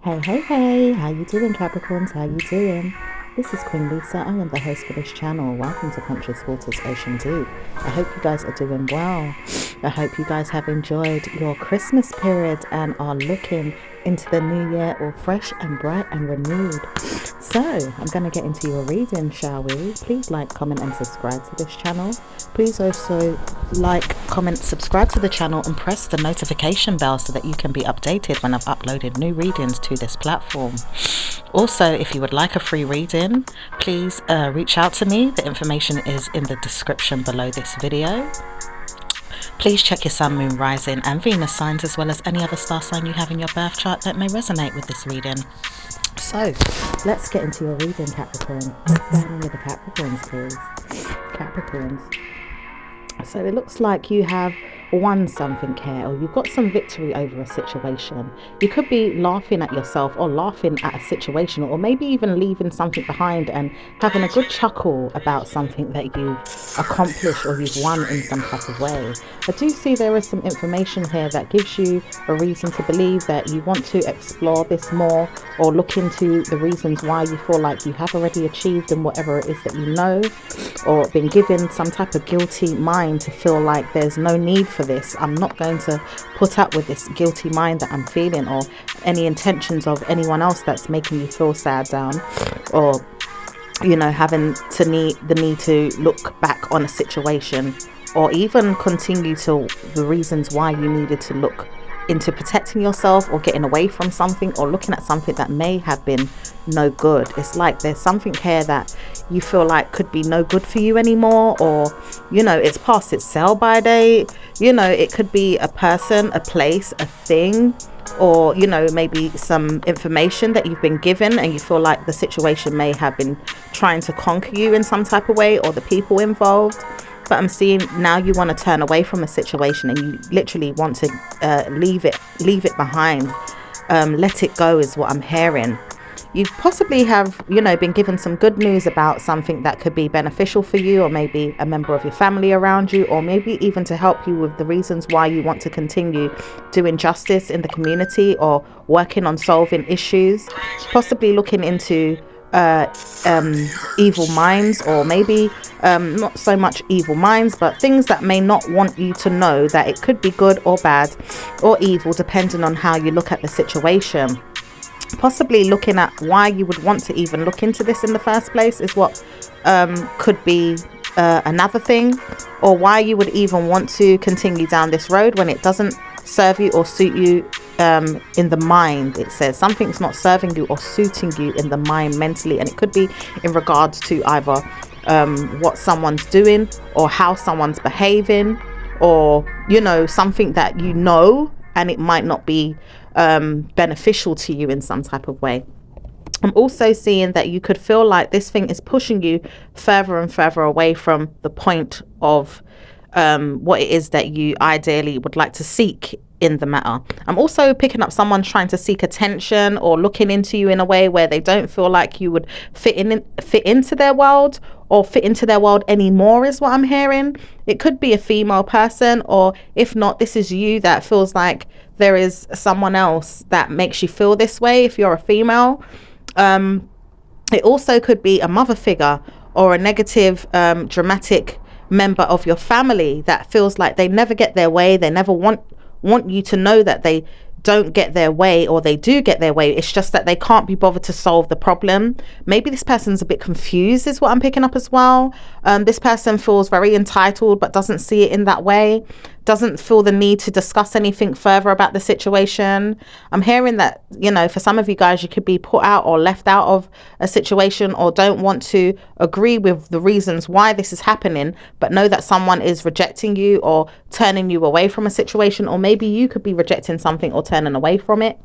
Hey, hey, hey, how you doing, Capricorns? How you doing? This is Queen Lisa. I am the host for this channel. Welcome to Conscious Waters Ocean Deep. I hope you guys are doing well. I hope you guys have enjoyed your Christmas period and are looking into the new year all fresh and bright and renewed. So, I'm going to get into your reading, shall we? Please like, comment and subscribe to this channel. Please also like, comment, subscribe to the channel and press the notification bell so that you can be updated when I've uploaded new readings to this platform. Also, if you would like a free reading, please reach out to me. The information is in the description below this video. Please check your Sun, Moon, Rising and Venus signs, as well as any other star sign you have in your birth chart that may resonate with this reading. So, let's get into your reading, Capricorn. What's going on with the Capricorns, please? Capricorns. So it looks like you have won something here, or you've got some victory over a situation. You could be laughing at yourself or laughing at a situation, or maybe even leaving something behind and having a good chuckle about something that you've accomplished or you've won in some type of way. I do see there is some information here that gives you a reason to believe that you want to explore this more, or look into the reasons why you feel like you have already achieved in whatever it is that you know, or been given some type of guilty mind to feel like there's no need for this. I'm not going to put up with this guilty mind that I'm feeling, or any intentions of anyone else that's making you feel sad down, or having the need to look back on a situation, or even continue to the reasons why you needed to look into protecting yourself, or getting away from something, or looking at something that may have been no good. It's like there's something here that you feel like could be no good for you anymore, or it's past its sell by date. It could be a person, a place, a thing, or maybe some information that you've been given and you feel like the situation may have been trying to conquer you in some type of way, or the people involved. But I'm seeing now you want to turn away from a situation and you literally want to leave it behind. Let it go is what I'm hearing. You possibly have been given some good news about something that could be beneficial for you, or maybe a member of your family around you, or maybe even to help you with the reasons why you want to continue doing justice in the community, or working on solving issues, possibly looking into evil minds, or maybe not so much evil minds, but things that may not want you to know that it could be good or bad or evil, depending on how you look at the situation. Possibly looking at why you would want to even look into this in the first place is what could be another thing, or why you would even want to continue down this road when it doesn't serve you or suit you in the mind. It says something's not serving you or suiting you in the mind mentally, and it could be in regards to either what someone's doing, or how someone's behaving, or something that and it might not be beneficial to you in some type of way. I'm also seeing that you could feel like this thing is pushing you further and further away from the point of what it is that you ideally would like to seek in the matter. I'm also picking up someone trying to seek attention, or looking into you in a way where they don't feel like you would fit into their world, or fit into their world anymore, is what I'm hearing. It could be a female person, or if not, this is you that feels like there is someone else that makes you feel this way if you're a female. It also could be a mother figure, or a negative dramatic member of your family that feels like they never get their way. They never want you to know that they don't get their way, or they do get their way. It's just that they can't be bothered to solve the problem. Maybe this person's a bit confused, is what I'm picking up as well. This person feels very entitled but doesn't see it in that way, doesn't feel the need to discuss anything further about the situation. I'm hearing that for some of you guys, you could be put out or left out of a situation, or don't want to agree with the reasons why this is happening, but know that someone is rejecting you or turning you away from a situation, or maybe you could be rejecting something or turning away from it.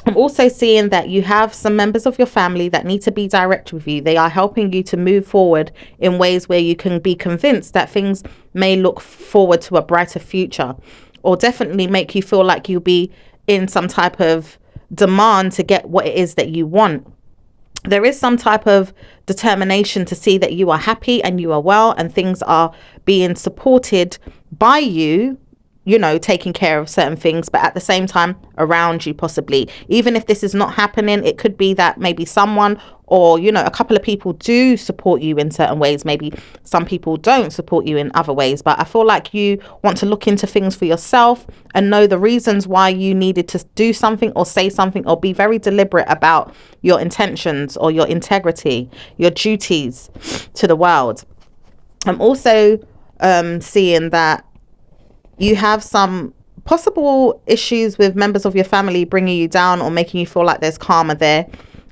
I'm also seeing that you have some members of your family that need to be direct with you. They are helping you to move forward in ways where you can be convinced that things may look forward to a brighter future, or definitely make you feel like you'll be in some type of demand to get what it is that you want. There is some type of determination to see that you are happy and you are well, and things are being supported by you taking care of certain things, but at the same time around you, possibly. Even if this is not happening, it could be that maybe someone or, a couple of people do support you in certain ways. Maybe some people don't support you in other ways, but I feel like you want to look into things for yourself and know the reasons why you needed to do something or say something, or be very deliberate about your intentions or your integrity, your duties to the world. I'm also seeing that you have some possible issues with members of your family bringing you down or making you feel like there's karma there.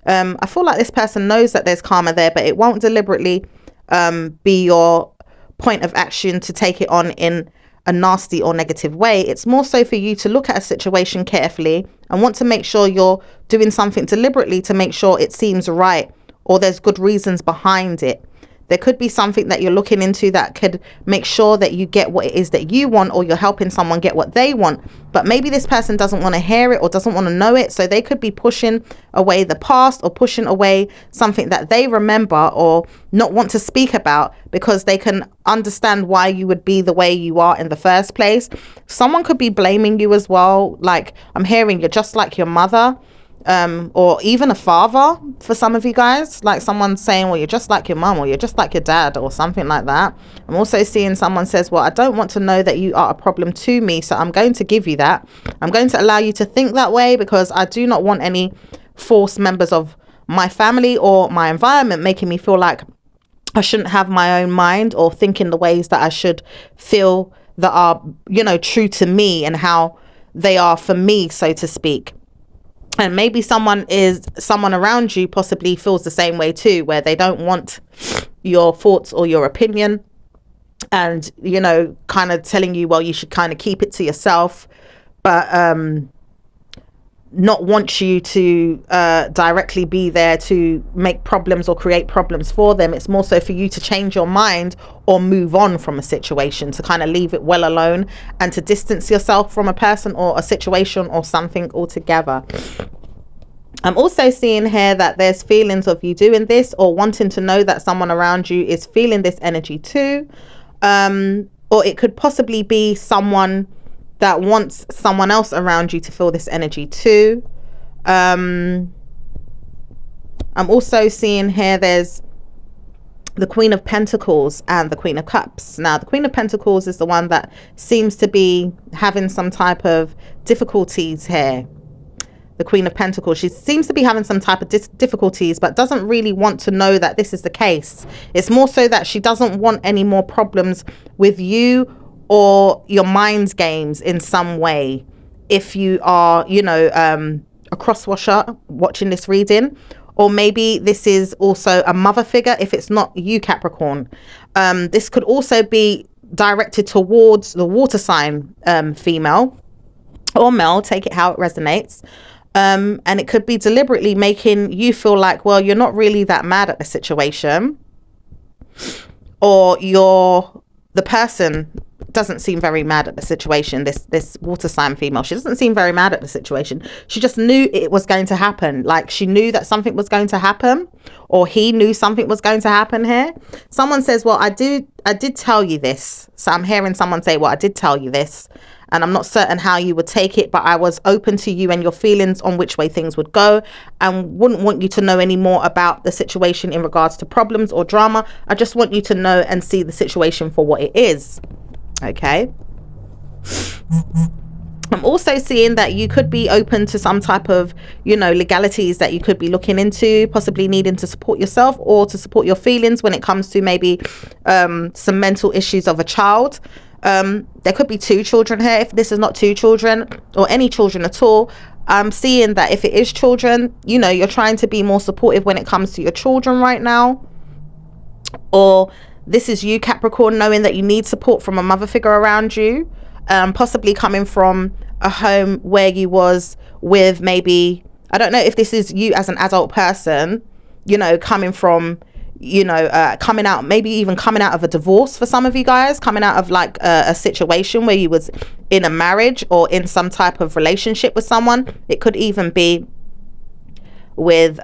I feel like this person knows that there's karma there, but it won't deliberately be your point of action to take it on in a nasty or negative way. It's more so for you to look at a situation carefully and want to make sure you're doing something deliberately to make sure it seems right or there's good reasons behind it. There could be something that you're looking into that could make sure that you get what it is that you want, or you're helping someone get what they want. But maybe this person doesn't want to hear it or doesn't want to know it. So they could be pushing away the past or pushing away something that they remember or not want to speak about because they can understand why you would be the way you are in the first place. Someone could be blaming you as well. Like, I'm hearing you're just like your mother. Or even a father for some of you guys, like someone saying, well, you're just like your mum, or you're just like your dad, or something like that. I'm also seeing someone says, well, I don't want to know that you are a problem to me, so I'm going to give you that. I'm going to allow you to think that way because I do not want any forced members of my family or my environment making me feel like I shouldn't have my own mind or think in the ways that I should feel that are, true to me and how they are for me, so to speak. And maybe someone around you possibly feels the same way too, where they don't want your thoughts or your opinion and, kind of telling you, well, you should kind of keep it to yourself, but not want you to directly be there to make problems or create problems for them. It's more so for you to change your mind or move on from a situation, to kind of leave it well alone and to distance yourself from a person or a situation or something altogether. I'm also seeing here that there's feelings of you doing this or wanting to know that someone around you is feeling this energy too. Or it could possibly be someone that wants someone else around you to feel this energy too. I'm also seeing here there's the Queen of Pentacles and the Queen of Cups. Now, the Queen of Pentacles is the one that seems to be having some type of difficulties here. The Queen of Pentacles, she seems to be having some type of difficulties, but doesn't really want to know that this is the case. It's more so that she doesn't want any more problems with you or your mind's games in some way. If you are, a crosswasher watching this reading, or maybe this is also a mother figure if it's not you, Capricorn. This could also be directed towards the water sign, female or male, take it how it resonates. And it could be deliberately making you feel like, well, you're not really that mad at the situation, or the person doesn't seem very mad at the situation. This water sign female, she doesn't seem very mad at the situation. She just knew it was going to happen. Like, she knew that something was going to happen, or he knew something was going to happen here. Someone says, well, I did tell you this. So I'm hearing someone say, well, I did tell you this, and I'm not certain how you would take it, but I was open to you and your feelings on which way things would go, and wouldn't want you to know any more about the situation in regards to problems or drama. I just want you to know and see the situation for what it is. Okay. I'm also seeing that you could be open to some type of, legalities that you could be looking into, possibly needing to support yourself or to support your feelings when it comes to maybe some mental issues of a child. There could be 2 children here. If this is not 2 children or any children at all, I'm seeing that if it is children, you're trying to be more supportive when it comes to your children right now. Or this is you, Capricorn, knowing that you need support from a mother figure around you, possibly coming from a home where you was with, maybe, I don't know if this is you as an adult person, coming from, coming out, maybe even coming out of a divorce for some of you guys, coming out of like a situation where you was in a marriage or in some type of relationship with someone. It could even be with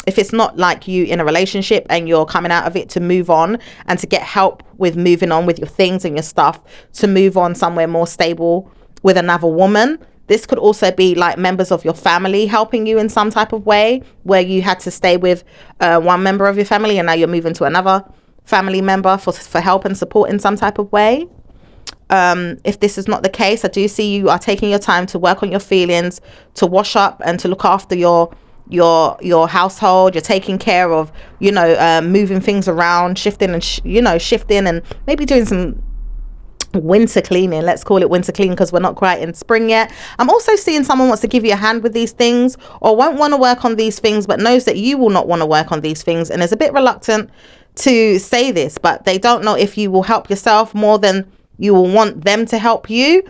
if it's not like you in a relationship and you're coming out of it to move on and to get help with moving on with your things and your stuff, to move on somewhere more stable with another woman. This could also be like members of your family helping you in some type of way, where you had to stay with one member of your family and now you're moving to another family member for help and support in some type of way. If this is not the case, I do see you are taking your time to work on your feelings, to wash up and to look after your household. You're taking care of, you know, moving things around, shifting and shifting and maybe doing some winter cleaning. Let's call it winter cleaning because we're not quite in spring yet. I'm also seeing someone wants to give you a hand with these things, or won't want to work on these things, but knows that you will not want to work on these things and is a bit reluctant to say this, but they don't know if you will help yourself more than you will want them to help you.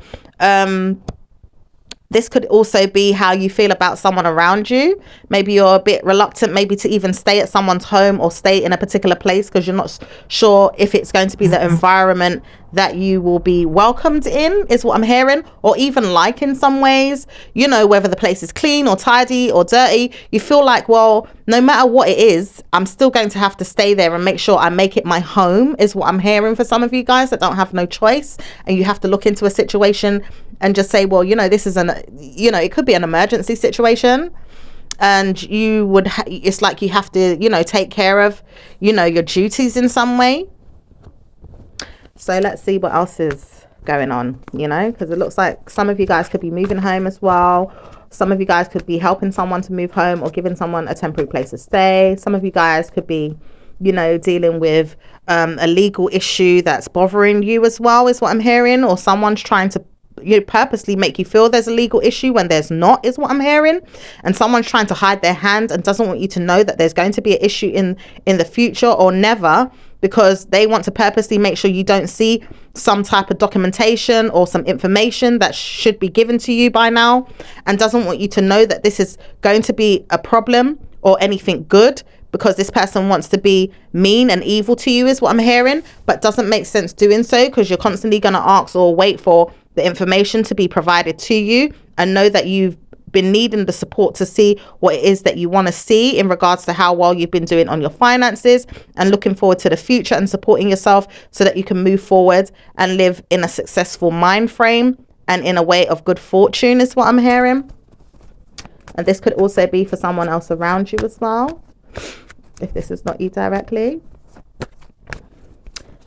This could also be how you feel about someone around you. Maybe you're a bit reluctant maybe to even stay at someone's home or stay in a particular place because you're not sure if it's going to be the environment that you will be welcomed in, is what I'm hearing, or even like in some ways, you know, whether the place is clean or tidy or dirty. You feel like, well, no matter what it is, I'm still going to have to stay there and make sure I make it my home, is what I'm hearing for some of you guys that don't have no choice, and you have to look into a situation and just say, well, you know, this is it could be an emergency situation, and you would it's like you have to, you know, take care of, you know, your duties in some way. So let's see what else is going on, you know, because it looks like some of you guys could be moving home as well. Some of you guys could be helping someone to move home or giving someone a temporary place to stay. Some of you guys could be, you know, dealing with a legal issue that's bothering you as well, is what I'm hearing, or someone's trying to purposely make you feel there's a legal issue when there's not, is what I'm hearing, and someone's trying to hide their hand and doesn't want you to know that there's going to be an issue in the future or never, because they want to purposely make sure you don't see some type of documentation or some information that should be given to you by now, and doesn't want you to know that this is going to be a problem or anything good, because this person wants to be mean and evil to you, is what I'm hearing, but doesn't make sense doing so, because you're constantly going to ask or wait for the information to be provided to you, and know that you've been needing the support to see what it is that you want to see in regards to how well you've been doing on your finances, and looking forward to the future and supporting yourself so that you can move forward and live in a successful mind frame and in a way of good fortune, is what I'm hearing. And this could also be for someone else around you as well, if this is not you directly.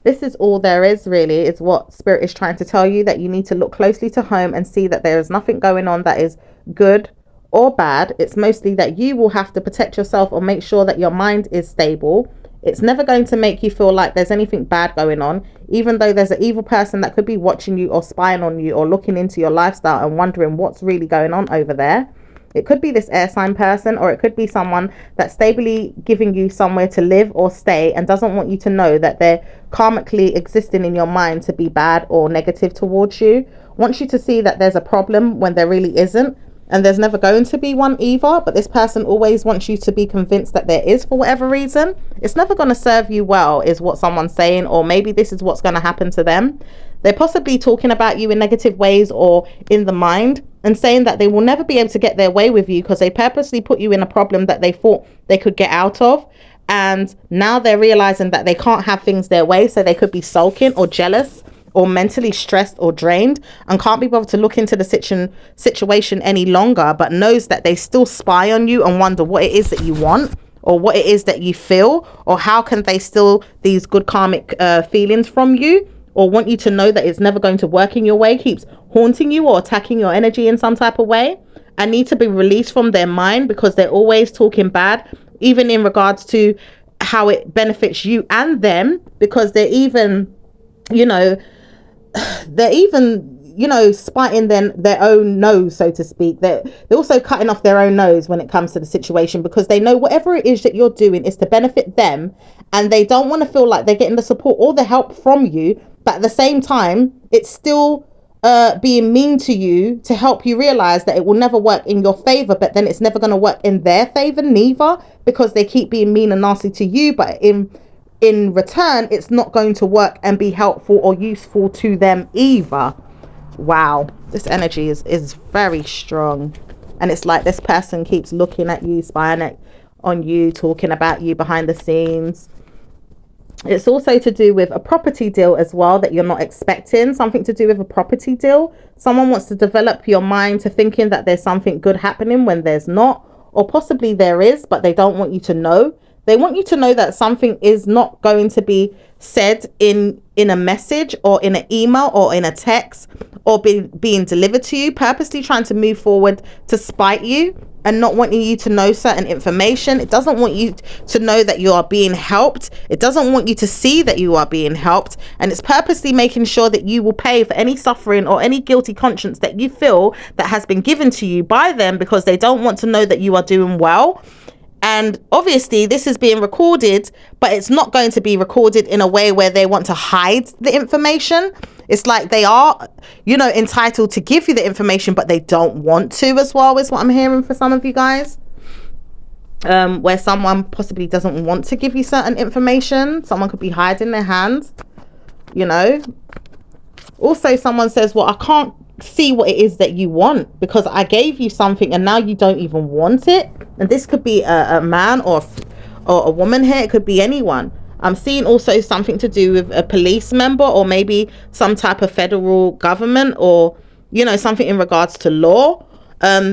This is all there is, really, is what Spirit is trying to tell you, that you need to look closely to home and see that there is nothing going on that is good or bad. It's mostly that you will have to protect yourself or make sure that your mind is stable. It's never going to make you feel like there's anything bad going on, even though there's an evil person that could be watching you or spying on you or looking into your lifestyle and wondering what's really going on over there. It could be this air sign person, or it could be someone that's stably giving you somewhere to live or stay and doesn't want you to know that they're karmically existing in your mind to be bad or negative towards you. Wants you to see that there's a problem when there really isn't, and there's never going to be one either, but this person always wants you to be convinced that there is for whatever reason. It's never going to serve you well, is what someone's saying, or maybe this is what's going to happen to them. They're possibly talking about you in negative ways or in the mind, and saying that they will never be able to get their way with you because they purposely put you in a problem that they thought they could get out of, and now they're realizing that they can't have things their way, so they could be sulking or jealous or mentally stressed or drained and can't be bothered to look into the situation any longer, but knows that they still spy on you and wonder what it is that you want or what it is that you feel, or how can they steal these good karmic feelings from you, or want you to know that it's never going to work in your way, keeps haunting you or attacking your energy in some type of way, and need to be released from their mind because they're always talking bad, even in regards to how it benefits you and them, because they're even, spiting their own nose, so to speak. They're also cutting off their own nose when it comes to the situation, because they know whatever it is that you're doing is to benefit them, and they don't want to feel like they're getting the support or the help from you, but at the same time it's still being mean to you to help you realize that it will never work in your favor, but then it's never going to work in their favor neither, because they keep being mean and nasty to you, but in return it's not going to work and be helpful or useful to them either. Wow, this energy is very strong, and it's like this person keeps looking at you, spying on you, talking about you behind the scenes. It's also to do with a property deal as well that you're not expecting. Something to do with a property deal. Someone wants to develop your mind to thinking that there's something good happening when there's not, or possibly there is, but they don't want you to know. They want you to know that something is not going to be said in a message or in an email or in a text or being delivered to you, purposely trying to move forward to spite you and not wanting you to know certain information. It doesn't want you to know that you are being helped. It doesn't want you to see that you are being helped. And it's purposely making sure that you will pay for any suffering or any guilty conscience that you feel that has been given to you by them, because they don't want to know that you are doing well. And obviously this is being recorded, but it's not going to be recorded in a way where they want to hide the information. It's like they are, you know, entitled to give you the information, but they don't want to as well, is what I'm hearing for some of you guys. Where someone possibly doesn't want to give you certain information. Someone could be hiding their hand, you know. Also, someone says, well, I can't see what it is that you want because I gave you something and now you don't even want it. And this could be a man or a woman here. It could be anyone. I'm seeing also something to do with a police member or maybe some type of federal government, or, you know, something in regards to law.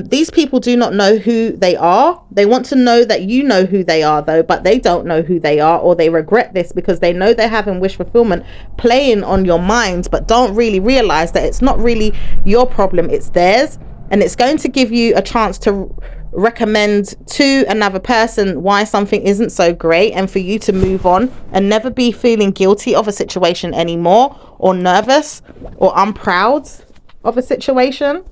These people do not know who they are. They want to know that you know who they are though, but they don't know who they are, or they regret this because they know they're having wish fulfillment playing on your mind, but don't really realize that it's not really your problem, it's theirs. And it's going to give you a chance to recommend to another person why something isn't so great, and for you to move on and never be feeling guilty of a situation anymore, or nervous or unproud of a situation.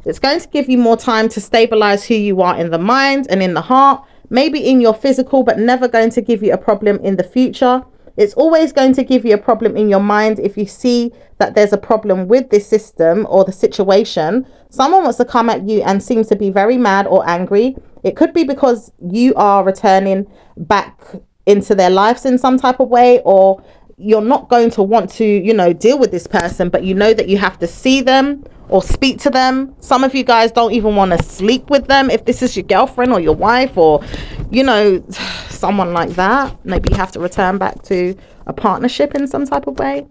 It's going to give you more time to stabilize who you are in the mind and in the heart, maybe in your physical, but never going to give you a problem in the future. It's always going to give you a problem in your mind if you see that there's a problem with this system or the situation. Someone wants to come at you and seems to be very mad or angry. It could be because you are returning back into their lives in some type of way, or you're not going to want to, you know, deal with this person, but you know that you have to see them or speak to them. Some of you guys don't even want to sleep with them if this is your girlfriend or your wife, or, you know, someone like that. Maybe you have to return back to a partnership in some type of way.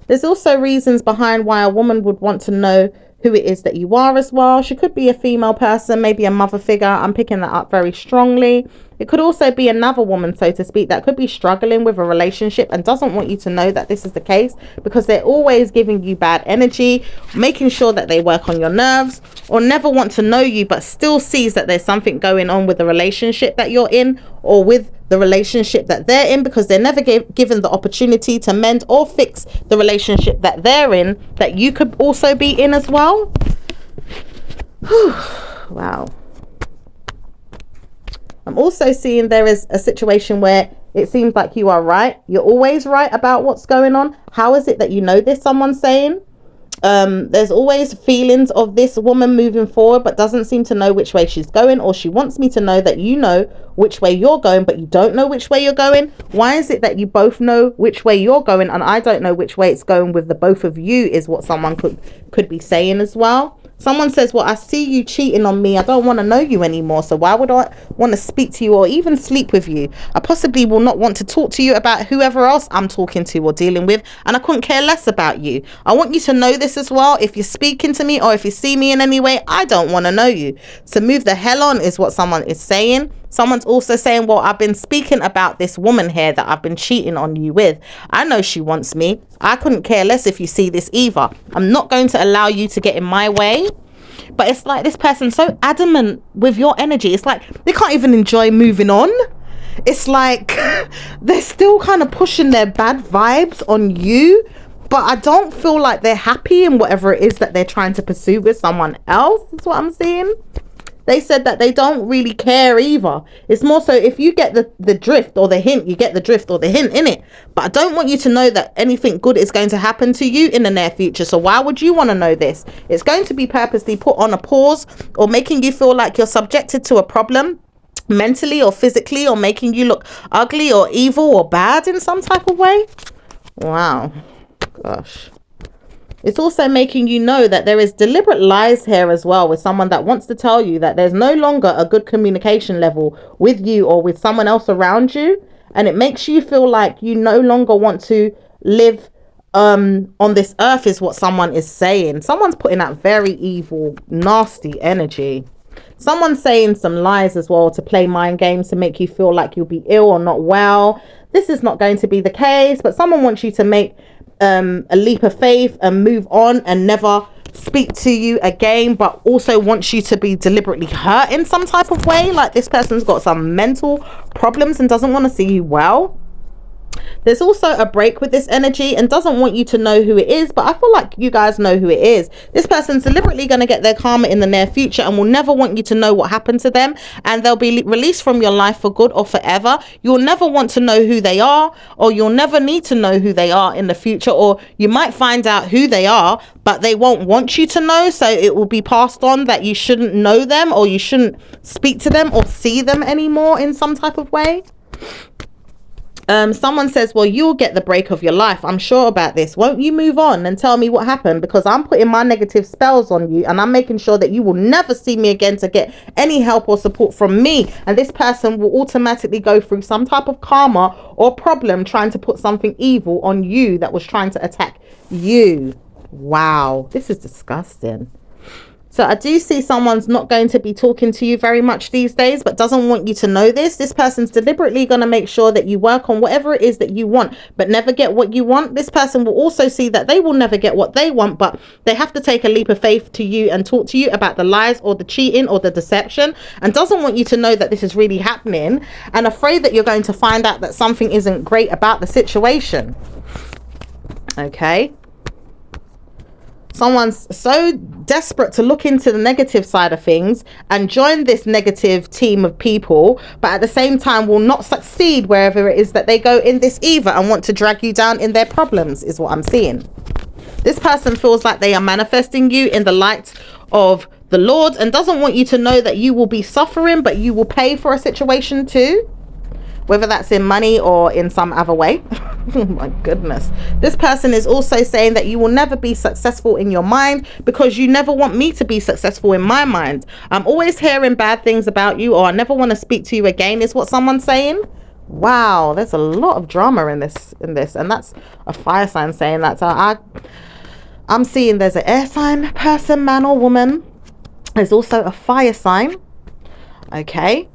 There's also reasons behind why a woman would want to know who it is that you are as well. She could be a female person, maybe a mother figure. I'm picking that up very strongly. It could also be another woman, so to speak, that could be struggling with a relationship and doesn't want you to know that this is the case, because they're always giving you bad energy, making sure that they work on your nerves, or never want to know you but still sees that there's something going on with the relationship that you're in, or with the relationship that they're in, because they're never given the opportunity to mend or fix the relationship that they're in, that you could also be in as well. Wow. I'm also seeing there is a situation where it seems like you are right. You're always right about what's going on. How is it that you know this? Someone's saying. There's always feelings of this woman moving forward, but doesn't seem to know which way she's going, or she wants me to know that you know which way you're going, but you don't know which way you're going. Why is it that you both know which way you're going and I don't know which way it's going with the both of you, is what someone could be saying as well. Someone says, well, I see you cheating on me. I don't want to know you anymore. So why would I want to speak to you or even sleep with you? I possibly will not want to talk to you about whoever else I'm talking to or dealing with. And I couldn't care less about you. I want you to know this as well. If you're speaking to me or if you see me in any way, I don't want to know you. So move the hell on, is what someone is saying. Someone's also saying, well, I've been speaking about this woman here that I've been cheating on you with. I know she wants me. I couldn't care less if you see this either. I'm not going to allow you to get in my way. But it's like this person's so adamant with your energy. It's like they can't even enjoy moving on. It's like they're still kind of pushing their bad vibes on you. But I don't feel like they're happy in whatever it is that they're trying to pursue with someone else. That's what I'm seeing. They said that they don't really care either. It's more so if you get the drift or the hint, you get the drift or the hint in it. But I don't want you to know that anything good is going to happen to you in the near future. So why would you want to know this? It's going to be purposely put on a pause, or making you feel like you're subjected to a problem mentally or physically, or making you look ugly or evil or bad in some type of way. Wow. Gosh. It's also making you know that there is deliberate lies here as well, with someone that wants to tell you that there's no longer a good communication level with you or with someone else around you. And it makes you feel like you no longer want to live on this earth, is what someone is saying. Someone's putting out very evil, nasty energy. Someone's saying some lies as well to play mind games to make you feel like you'll be ill or not well. This is not going to be the case, but someone wants you to make a leap of faith and move on and never speak to you again, but also wants you to be deliberately hurt in some type of way. Like this person's got some mental problems and doesn't want to see you well. There's also a break with this energy and doesn't want you to know who it is, but I feel like you guys know who it is. This person's deliberately going to get their karma in the near future and will never want you to know what happened to them, and they'll be released from your life for good or forever. You'll never want to know who they are, or you'll never need to know who they are in the future, or you might find out who they are, but they won't want you to know, so it will be passed on that you shouldn't know them or you shouldn't speak to them or see them anymore in some type of way. Someone says, well, you'll get the break of your life. I'm sure about this. Won't you move on and tell me what happened? Because I'm putting my negative spells on you and I'm making sure that you will never see me again to get any help or support from me. And this person will automatically go through some type of karma or problem trying to put something evil on you that was trying to attack you. Wow, this is disgusting. So I do see someone's not going to be talking to you very much these days, but doesn't want you to know this. This person's deliberately going to make sure that you work on whatever it is that you want, but never get what you want. This person will also see that they will never get what they want, but they have to take a leap of faith to you and talk to you about the lies or the cheating or the deception, and doesn't want you to know that this is really happening, and afraid that you're going to find out that something isn't great about the situation. Okay. Someone's so desperate to look into the negative side of things and join this negative team of people, but at the same time will not succeed wherever it is that they go in this either, and want to drag you down in their problems, is what I'm seeing. This person feels like they are manifesting you in the light of the Lord and doesn't want you to know that you will be suffering, but you will pay for a situation too, whether that's in money or in some other way. Oh my goodness. This person is also saying that you will never be successful in your mind because you never want me to be successful in my mind. I'm always hearing bad things about you, or I never want to speak to you again, is what someone's saying. Wow, there's a lot of drama in this, and that's a fire sign saying that. So I'm seeing there's an air sign person, man or woman. There's also a fire sign. Okay.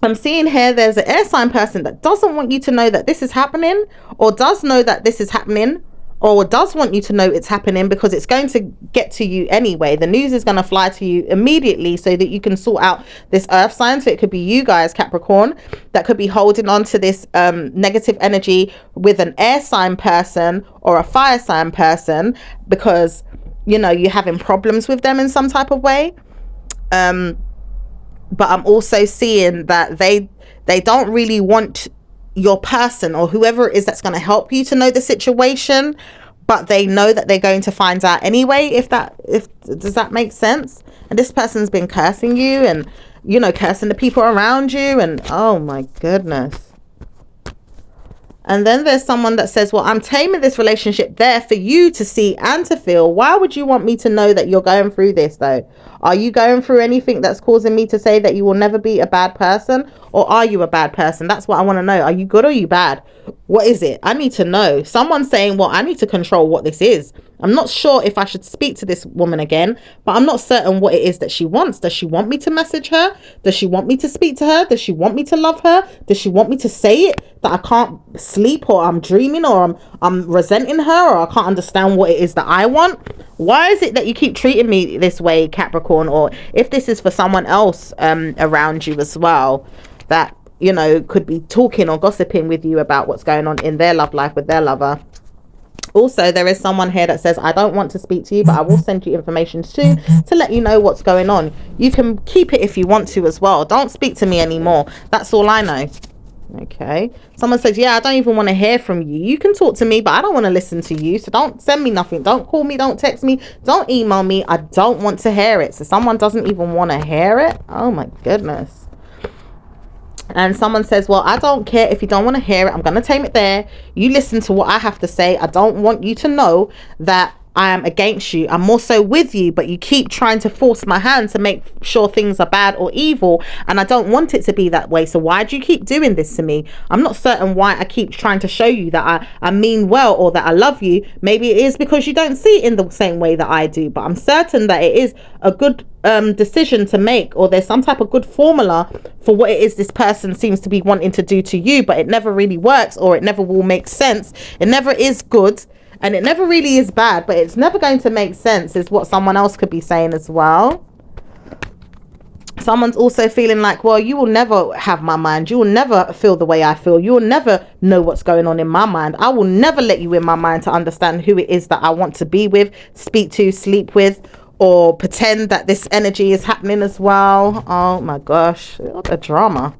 I'm seeing here there's an air sign person that doesn't want you to know that this is happening, or does know that this is happening, or does want you to know it's happening because it's going to get to you anyway. The news is going to fly to you immediately so that you can sort out this earth sign. So it could be you guys, Capricorn, that could be holding on to this negative energy with an air sign person or a fire sign person because, you know, you're having problems with them in some type of way. But I'm also seeing that they don't really want your person or whoever it is that's going to help you to know the situation, but they know that they're going to find out anyway, if does that make sense? And this person's been cursing you and, you know, cursing the people around you, and oh my goodness. And then there's someone that says, well, I'm taming this relationship there for you to see and to feel. Why would you want me to know that you're going through this though? Are you going through anything that's causing me to say that you will never be a bad person? Or are you a bad person? That's what I want to know. Are you good or are you bad? What is it? I need to know. Someone's saying, well, I need to control what this is. I'm not sure if I should speak to this woman again, but I'm not certain what it is that she wants. Does she want me to message her? Does she want me to speak to her? Does she want me to love her? Does she want me to say it that I can't sleep, or I'm dreaming, or I'm resenting her, or I can't understand what it is that I want? Why is it that you keep treating me this way, Capricorn? Or if this is for someone else around you as well, that, you know, could be talking or gossiping with you about what's going on in their love life with their lover. Also, there is someone here that says, I don't want to speak to you, but I will send you information soon to let you know what's going on. You can keep it if you want to as well. Don't speak to me anymore. That's all I know. Okay. Someone says, yeah, I don't even want to hear from you. You can talk to me, but I don't want to listen to you. So don't send me nothing. Don't call me. Don't text me. Don't email me. I don't want to hear it. So someone doesn't even want to hear it. Oh my goodness. And someone says, well, I don't care if you don't want to hear it. I'm going to tame it there. You listen to what I have to say. I don't want you to know that I am against you. I'm more so with you, but you keep trying to force my hand to make sure things are bad or evil, and I don't want it to be that way. So why do you keep doing this to me? I'm not certain why I keep trying to show you that I mean well, or that I love you. Maybe it is because you don't see it in the same way that I do, but I'm certain that it is a good decision to make, or there's some type of good formula for what it is this person seems to be wanting to do to you, but it never really works, or it never will make sense. It never is good, and it never really is bad, but it's never going to make sense, is what someone else could be saying as well. Someone's also feeling like, well, you will never have my mind. You will never feel the way I feel. You will never know what's going on in my mind. I will never let you in my mind to understand who it is that I want to be with, speak to, sleep with, or pretend that this energy is happening as well. Oh my gosh, what a drama.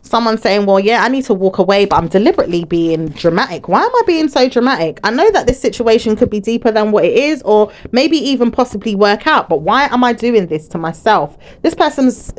Someone saying, well, yeah, I need to walk away, but I'm deliberately being dramatic. Why am I being so dramatic? I know that this situation could be deeper than what it is, or maybe even possibly work out, but why am I doing this to myself? This person's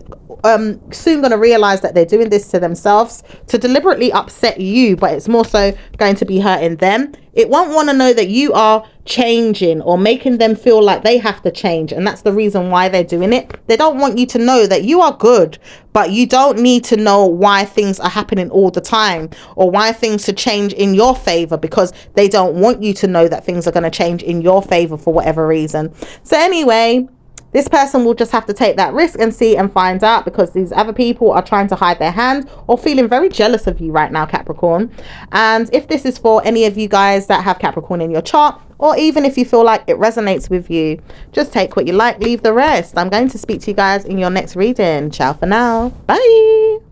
soon going to realize that they're doing this to themselves to deliberately upset you, but it's more so going to be hurting them. It won't want to know that you are changing, or making them feel like they have to change, and that's the reason why they're doing it. They don't want you to know that you are good, but you don't need to know why things are happening all the time, or why things should change in your favor, because they don't want you to know that things are going to change in your favor for whatever reason. So anyway, this person will just have to take that risk and see and find out, because these other people are trying to hide their hand or feeling very jealous of you right now, Capricorn. And if this is for any of you guys that have Capricorn in your chart, or even if you feel like it resonates with you, just take what you like, leave the rest. I'm going to speak to you guys in your next reading. Ciao for now. Bye.